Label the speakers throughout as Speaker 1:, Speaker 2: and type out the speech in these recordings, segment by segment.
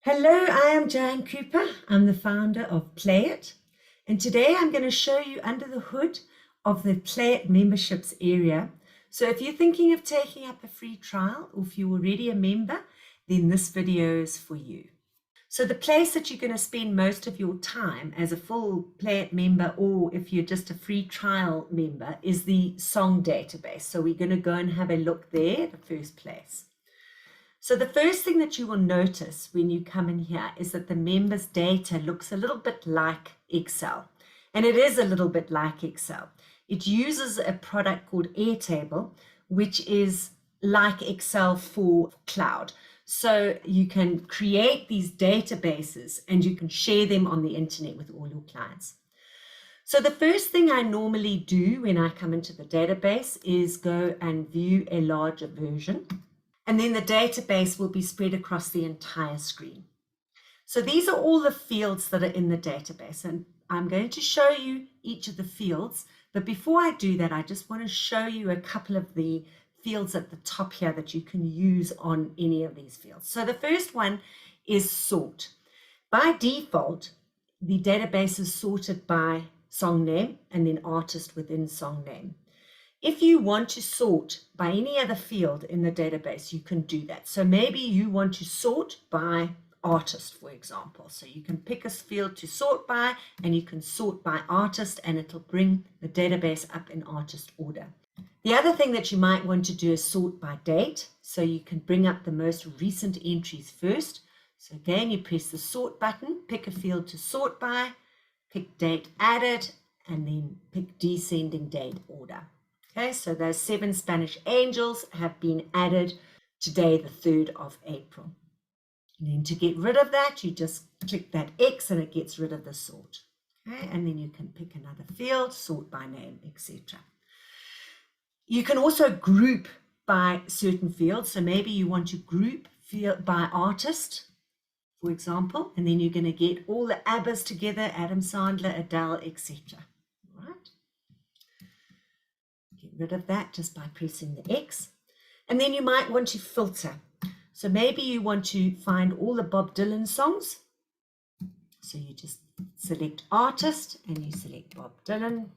Speaker 1: Hello, I am Jan Cooper. I'm the founder of Playiit, and today I'm going to show you under the hood of the Playiit memberships area. So if you're thinking of taking up a free trial, or if you're already a member, then this video is for you. So the place that you're going to spend most of your time as a full Playiit member, or if you're just a free trial member, is the song database. So we're going to go and have a look there, the first place. So the first thing that you will notice when you come in here is that the members data looks a little bit like Excel. And it is a little bit like Excel. It uses a product called Airtable, which is like Excel for cloud. So you can create these databases and you can share them on the internet with all your clients. So the first thing I normally do when I come into the database is go and view a larger version. And then the database will be spread across the entire screen. So these are all the fields that are in the database, and I'm going to show you each of the fields. But before I do that, I just want to show you a couple of the fields at the top here that you can use on any of these fields. So the first one is sort. By default, the database is sorted by song name and then artist within song name. If you want to sort by any other field in the database, you can do that. So maybe you want to sort by artist, for example. So you can pick a field to sort by, and you can sort by artist, and it'll bring the database up in artist order. The other thing that you might want to do is sort by date. So you can bring up the most recent entries first. So again, you press the sort button, pick a field to sort by, pick date added, and then pick descending date order. Okay, so those 7 Spanish angels have been added today, the 3rd of April. And then to get rid of that, you just click that X and it gets rid of the sort. Okay, and then you can pick another field, sort by name, etc. You can also group by certain fields. So maybe you want to group field by artist, for example, and then you're going to get all the ABBAs together, Adam Sandler, Adele, etc. Rid of that just by pressing the X. And then you might want to filter. So maybe you want to find all the Bob Dylan songs. So you just select artist and you select Bob Dylan.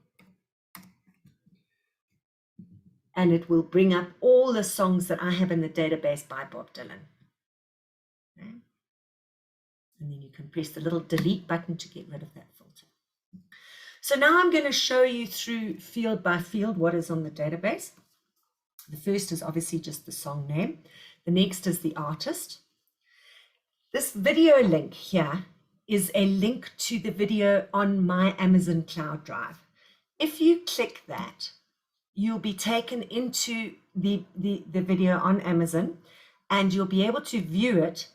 Speaker 1: And it will bring up all the songs that I have in the database by Bob Dylan. Okay. And then you can press the little delete button to get rid of that filter. So now I'm going to show you through field by field what is on the database. The first is obviously just the song name. The next is the artist. This video link here is a link to the video on my Amazon Cloud Drive. If you click that, you'll be taken into the video on Amazon, and you'll be able to view it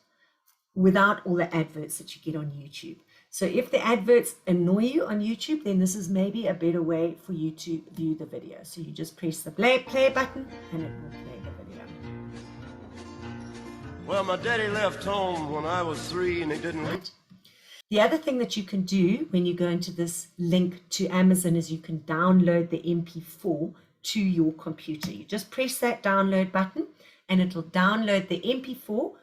Speaker 1: without all the adverts that you get on YouTube. So if the adverts annoy you on YouTube, then this is maybe a better way for you to view the video. So you just press the play button and it will play the video.
Speaker 2: Well, my daddy left home when I was 3 and he didn't...
Speaker 1: Right. The other thing that you can do when you go into this link to Amazon is you can download the MP4 to your computer. You just press that download button and it'll download the MP4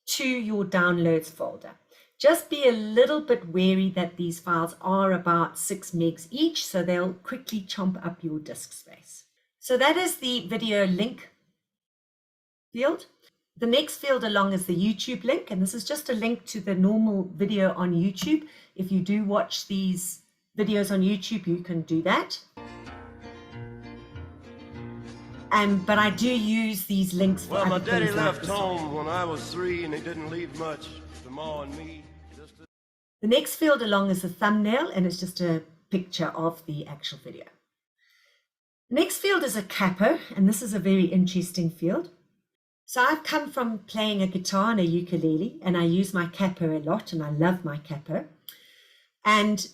Speaker 1: to your downloads folder. Just be a little bit wary that these files are about 6 megs each, so they'll quickly chomp up your disk space. So that is the video link field. The next field along is the YouTube link, and this is just a link to the normal video on YouTube. If you do watch these videos on YouTube, you can do that. But I do use these links for
Speaker 2: Well, my
Speaker 1: other
Speaker 2: daddy
Speaker 1: things like
Speaker 2: left
Speaker 1: this
Speaker 2: home when I was 3 and he didn't leave much to Ma and me.
Speaker 1: The next field along is the thumbnail, and it's just a picture of the actual video. The next field is a capo, and this is a very interesting field. So I've come from playing a guitar and a ukulele, and I use my capo a lot, and I love my capo. And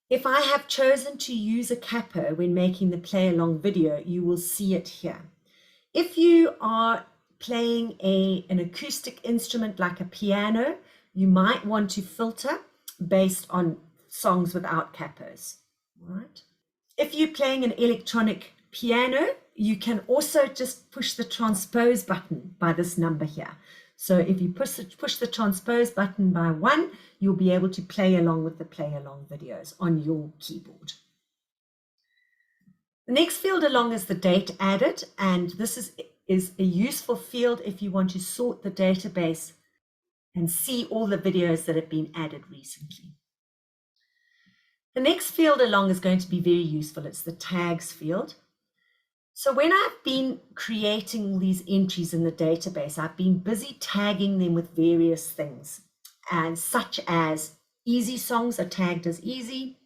Speaker 1: if I have chosen to use a capo when making the play along video, you will see it here. If you are playing an acoustic instrument like a piano, you might want to filter based on songs without capos, right? If you're playing an electronic piano, you can also just push the transpose button by this number here. So if you push the transpose button by 1, you'll be able to play along with the play along videos on your keyboard. The next field along is the date added, and this is a useful field if you want to sort the database and see all the videos that have been added recently. The next field along is going to be very useful. It's the tags field. So when I've been creating these entries in the database, I've been busy tagging them with various things, and such as easy songs are tagged as easy,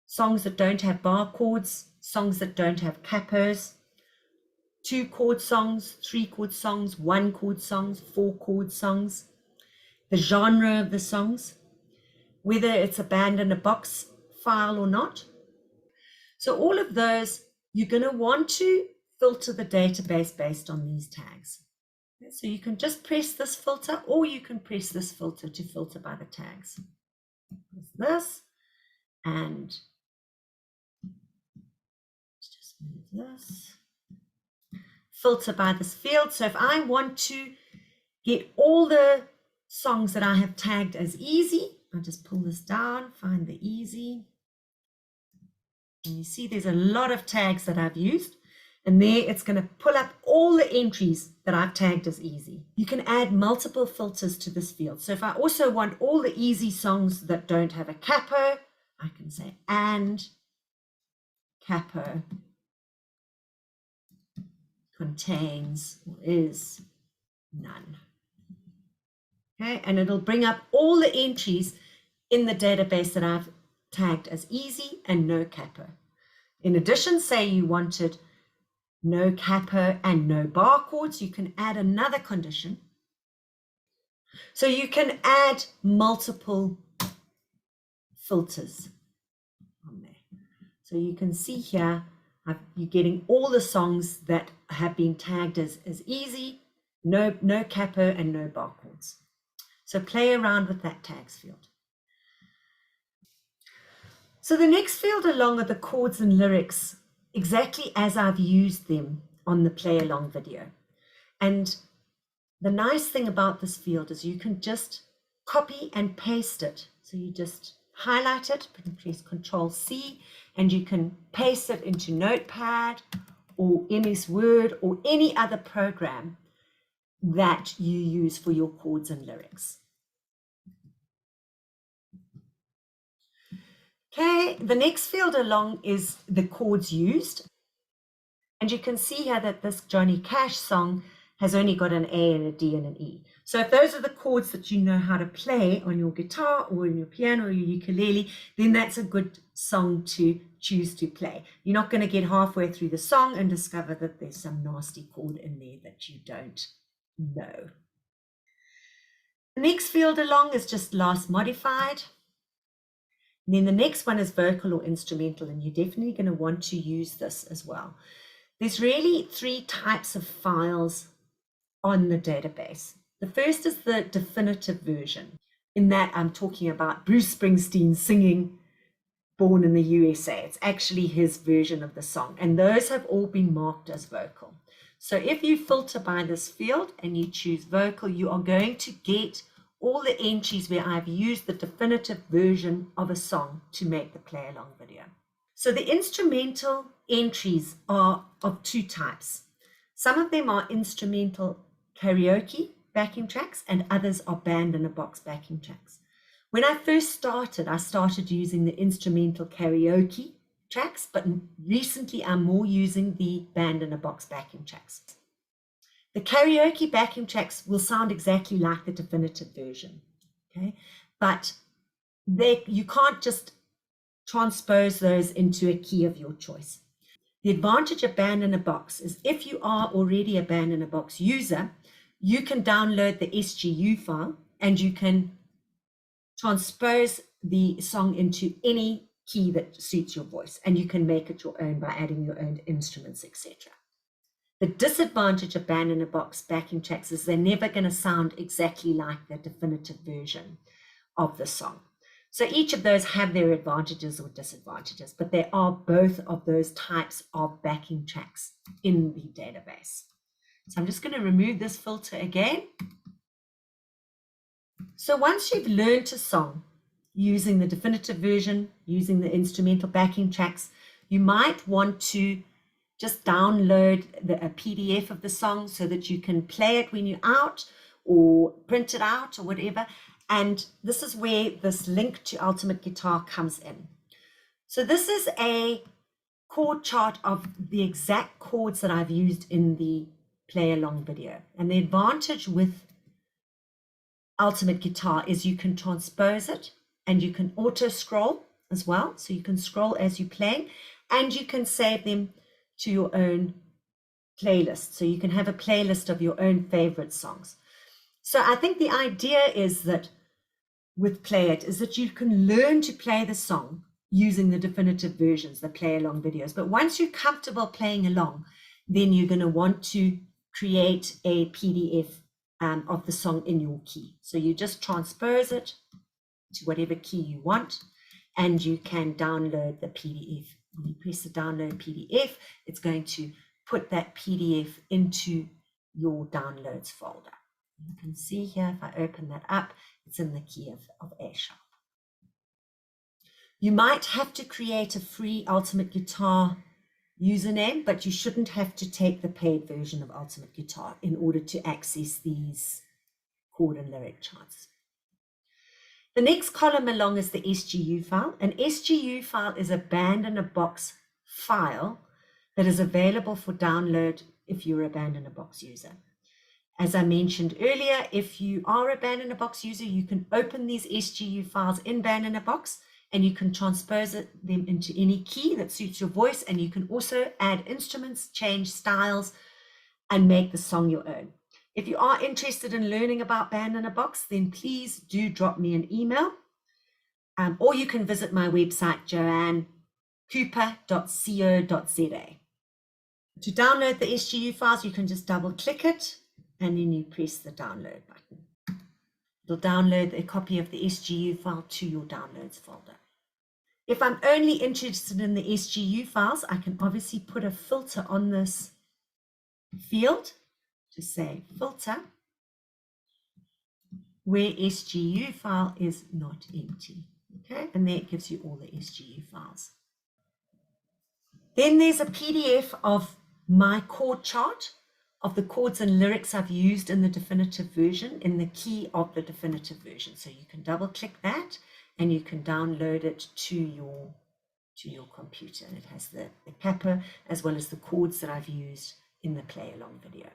Speaker 1: songs that don't have barcodes, songs that don't have capos, 2-chord songs, 3-chord songs, 1-chord songs, 4-chord songs, the genre of the songs, whether it's a band in a box file or not. So all of those, you're going to want to filter the database based on these tags. So you can just press this filter, or you can press this filter to filter by the tags. Press this, and let's just move this. Filter by this field. So if I want to get all the songs that I have tagged as easy, I'll just pull this down, find the easy. And you see there's a lot of tags that I've used. And there it's going to pull up all the entries that I've tagged as easy. You can add multiple filters to this field. So if I also want all the easy songs that don't have a capo, I can say and capo contains or is none. Okay, and it'll bring up all the entries in the database that I've tagged as easy and no capo. In addition, say you wanted no capo and no barcodes, you can add another condition. So you can add multiple filters on there. So you can see here, you're getting all the songs that have been tagged as easy, no capo and no barcodes. So play around with that tags field. So the next field along are the chords and lyrics, exactly as I've used them on the play along video. And the nice thing about this field is you can just copy and paste it. So you just highlight it, press Control-C, and you can paste it into Notepad or MS Word or any other program that you use for your chords and lyrics. Okay, the next field along is the chords used. And you can see here that this Johnny Cash song has only got an A and a D and an E. So if those are the chords that you know how to play on your guitar or in your piano or your ukulele, then that's a good song to choose to play. You're not going to get halfway through the song and discover that there's some nasty chord in there that you don't know. The next field along is just last modified. And then the next one is vocal or instrumental, and you're definitely going to want to use this as well. There's really 3 types of files on the database. The first is the definitive version. In that I'm talking about Bruce Springsteen singing Born in the USA. It's actually his version of the song, and those have all been marked as vocal. So if you filter by this field and you choose vocal, you are going to get all the entries where I've used the definitive version of a song to make the play along video. So the instrumental entries are of 2 types. Some of them are instrumental karaoke backing tracks, and others are band in a box backing tracks. When I first started, I started using the instrumental karaoke tracks, but recently I'm more using the band in a box backing tracks. The karaoke backing tracks will sound exactly like the definitive version, okay? But you can't just transpose those into a key of your choice. The advantage of band in a box is if you are already a band in a box user, you can download the SGU file and you can transpose the song into any key that suits your voice, and you can make it your own by adding your own instruments, etc. The disadvantage of band in a box backing tracks is they're never going to sound exactly like the definitive version of the song. So each of those have their advantages or disadvantages, but there are both of those types of backing tracks in the database. So I'm just going to remove this filter again. So once you've learned a song using the definitive version, using the instrumental backing tracks, you might want to just download a PDF of the song so that you can play it when you're out or print it out or whatever. And this is where this link to Ultimate Guitar comes in. So this is a chord chart of the exact chords that I've used in the play along video. And the advantage with Ultimate Guitar is you can transpose it and you can auto scroll as well. So you can scroll as you play and you can save them to your own playlist. So you can have a playlist of your own favorite songs. So I think the idea is that with Playiit is that you can learn to play the song using the definitive versions, the play along videos. But once you're comfortable playing along, then you're going to want to create a PDF of the song in your key. So you just transpose it to whatever key you want, and you can download the PDF. When you press the download PDF, it's going to put that PDF into your downloads folder. You can see here, if I open that up, it's in the key of A sharp. You might have to create a free Ultimate Guitar username, but you shouldn't have to take the paid version of Ultimate Guitar in order to access these chord and lyric charts. The next column along is the SGU file. An SGU file is a band-in-a-box file that is available for download if you're a band-in-a-box user. As I mentioned earlier, if you are a band-in-a-box user, you can open these SGU files in band-in-a-box and you can transpose them into any key that suits your voice, and you can also add instruments, change styles, and make the song your own. If you are interested in learning about Band-in-a-Box, then please do drop me an email, or you can visit my website, joannecooper.co.za. To download the SGU files, you can just double-click it, and then you press the download button. It'll download a copy of the SGU file to your downloads folder. If I'm only interested in the SGU files, I can obviously put a filter on this field to say filter where SGU file is not empty. Okay, and there it gives you all the SGU files. Then there's a PDF of my chord chart of the chords and lyrics I've used in the definitive version, in the key of the definitive version. So you can double click that and you can download it to your computer. And it has the capo as well as the chords that I've used in the play along video.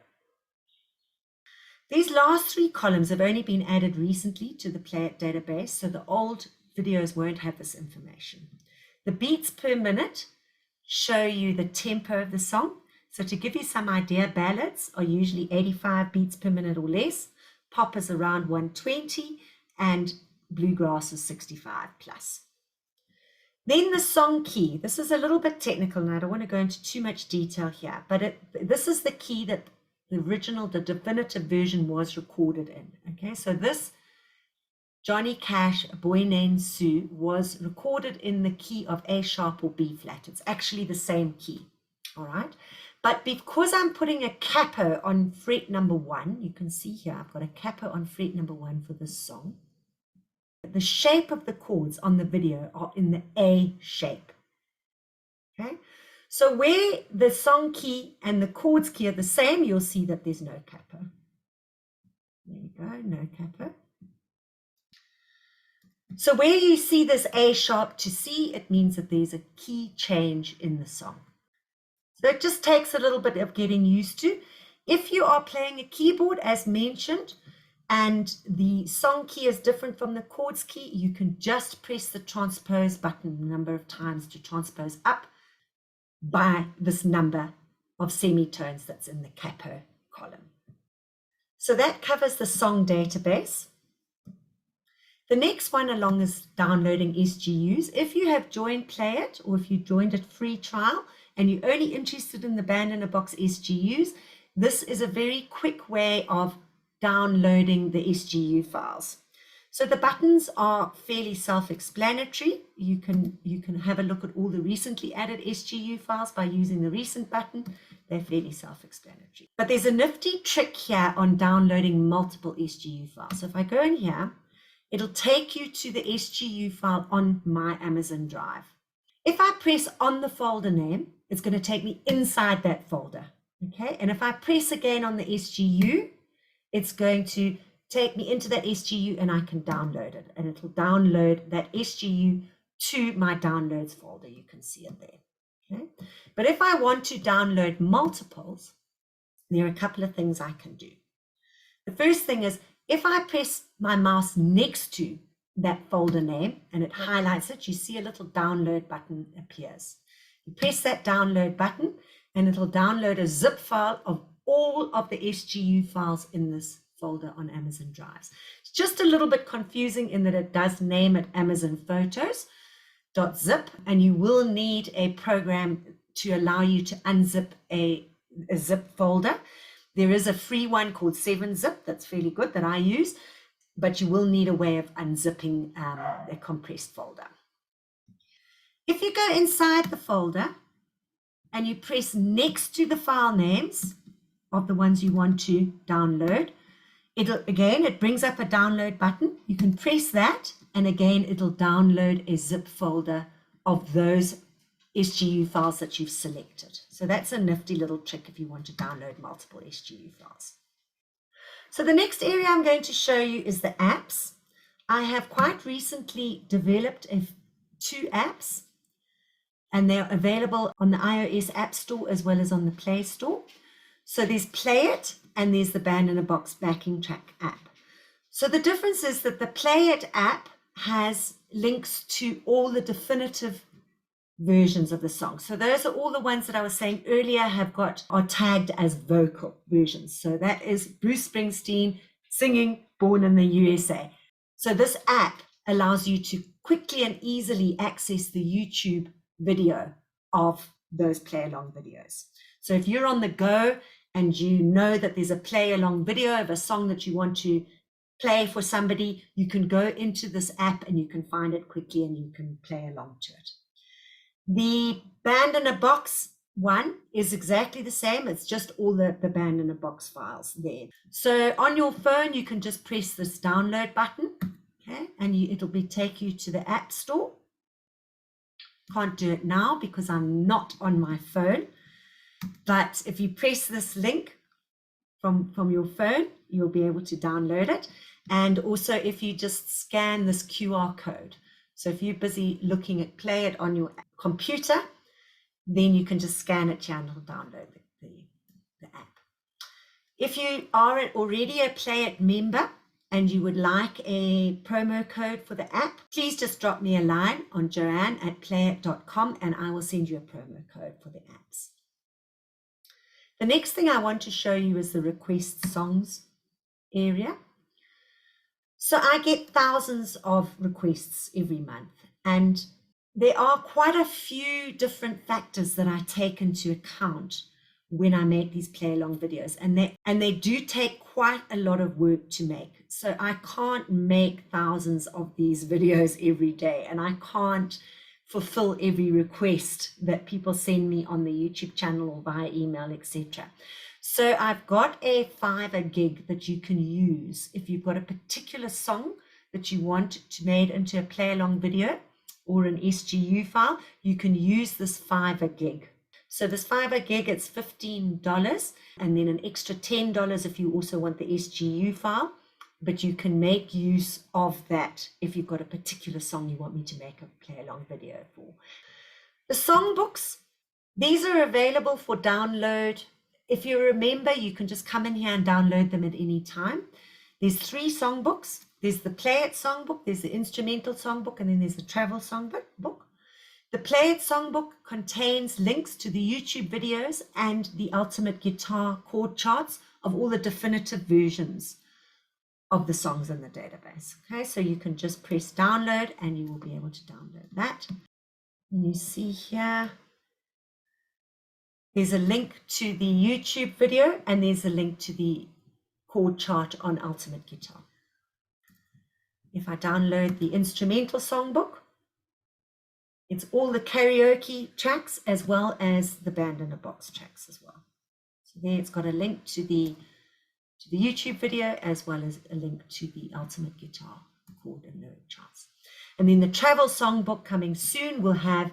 Speaker 1: These last three columns have only been added recently to the Playiit database, so the old videos won't have this information. The beats per minute show you the tempo of the song. So to give you some idea, ballads are usually 85 beats per minute or less, pop is around 120, and bluegrass is 65 plus. Then the song key. This is a little bit technical and I don't want to go into too much detail here, but this is the key that the definitive version was recorded in. Okay, so this Johnny Cash, A Boy Named Sue, was recorded in the key of A sharp or B flat. It's actually the same key. All right. But because I'm putting a capo on fret number 1, you can see here, I've got a capo on fret number 1 for this song. The shape of the chords on the video are in the A shape. Okay. So where the song key and the chords key are the same, you'll see that there's no capo. There you go, no capo. So where you see this A sharp to C, it means that there's a key change in the song. So it just takes a little bit of getting used to. If you are playing a keyboard, as mentioned, and the song key is different from the chords key, you can just press the transpose button a number of times to transpose up by this number of semitones that's in the capo column. So that covers the song database. The next one along is downloading SGUs. If you have joined Playiit, or if you joined a free trial and you're only interested in the Band-in-a-Box SGUs, this is a very quick way of downloading the SGU files. So the buttons are fairly self-explanatory. You can have a look at all the recently added SGU files by using the recent button. They're fairly self-explanatory. But there's a nifty trick here on downloading multiple SGU files. So if I go in here, it'll take you to the SGU file on my Amazon Drive. If I press on the folder name, it's going to take me inside that folder. Okay, and if I press again on the SGU, it's going to take me into that SGU and I can download it. And it'll download that SGU to my downloads folder. You can see it there. Okay, but if I want to download multiples, there are a couple of things I can do. The first thing is, if I press my mouse next to that folder name and it highlights it, you see a little download button appears. You press that download button and it'll download a zip file of all of the SGU files in this folder on Amazon Drives. It's just a little bit confusing in that it does name it Amazon Photos.zip, and you will need a program to allow you to unzip a zip folder. There is a free one called 7-zip that's fairly good that I use, but you will need a way of unzipping a compressed folder. If you go inside the folder and you press next to the file names of the ones you want to download, it brings up a download button. You can press that, and again, it'll download a zip folder of those SGU files that you've selected. So that's a nifty little trick if you want to download multiple SGU files. So the next area I'm going to show you is the apps. I have quite recently developed 2 apps, and they're available on the iOS App Store as well as on the Play Store. So there's Playiit and there's the Band in a Box backing track app. So the difference is that the Playiit app has links to all the definitive versions of the song. So those are all the ones that I was saying earlier are tagged as vocal versions. So that is Bruce Springsteen singing Born in the USA. So this app allows you to quickly and easily access the YouTube video of those play along videos. So if you're on the go and you know that there's a play along video of a song that you want to play for somebody, you can go into this app and you can find it quickly and you can play along to it. The Band in a Box one is exactly the same. It's just all the Band in a Box files there. So on your phone, you can just press this download button, okay, and it'll take you to the App Store. Can't do it now because I'm not on my phone. But if you press this link from your phone, you'll be able to download it. And also if you just scan this QR code. So if you're busy looking at Playiit on your computer, then you can just scan it here and it'll download the app. If you are already a Playiit member and you would like a promo code for the app, please just drop me a line on joanne@playiit.com and I will send you a promo code for the apps. The next thing I want to show you is the request songs area. So I get thousands of requests every month, and there are quite a few different factors that I take into account when I make these play along videos, and they do take quite a lot of work to make. So I can't make thousands of these videos every day, and I can't fulfill every request that people send me on the YouTube channel or via email, etc. So I've got a Fiverr gig that you can use if you've got a particular song that you want made into a play along video or an SGU file. You can use this Fiverr gig. So this Fiverr gig, it's $15 and then an extra $10 if you also want the SGU file. But you can make use of that if you've got a particular song you want me to make a play along video for. The songbooks, these are available for download. If you remember, you can just come in here and download them at any time. There's 3 songbooks. There's the Playiit songbook, there's the instrumental songbook, and then there's the travel songbook. The Playiit songbook contains links to the YouTube videos and the ultimate guitar chord charts of all the definitive versions of the songs in the database. Okay, so you can just press download and you will be able to download that. And you see here, there's a link to the YouTube video and there's a link to the chord chart on Ultimate Guitar. If I download the instrumental songbook, it's all the karaoke tracks as well as the band in a box tracks as well. So there it's got a link to the YouTube video as well as a link to the ultimate guitar chord and lyric charts. And then the travel songbook coming soon will have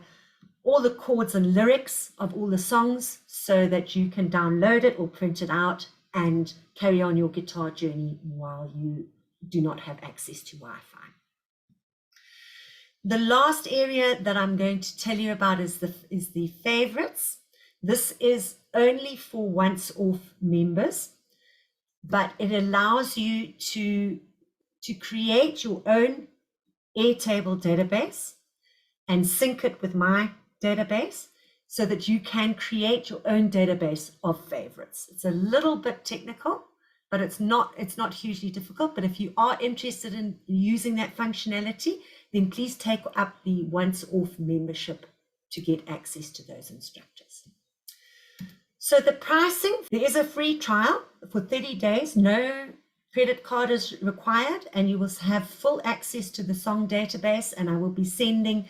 Speaker 1: all the chords and lyrics of all the songs so that you can download it or print it out and carry on your guitar journey while you do not have access to Wi-Fi. The last area that I'm going to tell you about is the favorites. This is only for once-off members, but it allows you to create your own Airtable database and sync it with my database so that you can create your own database of favorites. It's a little bit technical, but it's not hugely difficult. But if you are interested in using that functionality, then please take up the once-off membership to get access to those instructors. So the pricing, there is a free trial for 30 days. No credit card is required, and you will have full access to the song database. And I will be sending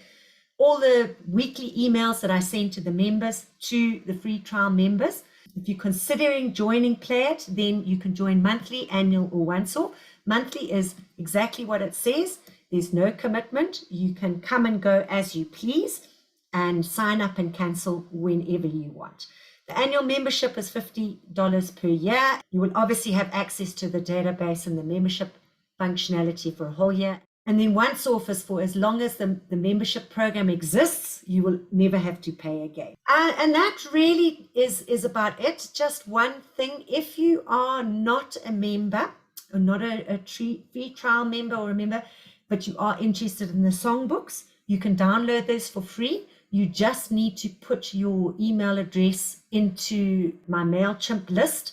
Speaker 1: all the weekly emails that I send to the members to the free trial members. If you're considering joining Playiit, then you can join monthly, annual, or once off. Monthly is exactly what it says. There's no commitment. You can come and go as you please and sign up and cancel whenever you want. The annual membership is $50 per year. You will obviously have access to the database and the membership functionality for a whole year. And then once off is for as long as the membership program exists, you will never have to pay again. And that really is about it. Just one thing, if you are not a member or not a free trial member or a member, but you are interested in the songbooks, you can download this for free. You just need to put your email address into my MailChimp list.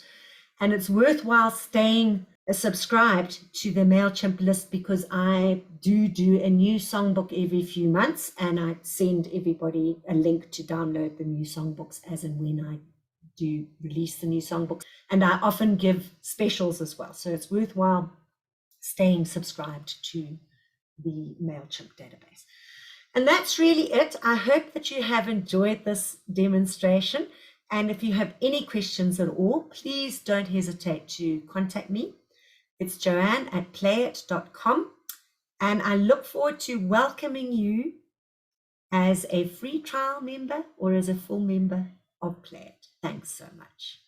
Speaker 1: And it's worthwhile staying subscribed to the MailChimp list because I do a new songbook every few months, and I send everybody a link to download the new songbooks as and when I do release the new songbooks. And I often give specials as well. So it's worthwhile staying subscribed to the MailChimp database. And that's really it. I hope that you have enjoyed this demonstration. And if you have any questions at all, please don't hesitate to contact me. It's joanne@playiit.com. And I look forward to welcoming you as a free trial member or as a full member of Playiit. Thanks so much.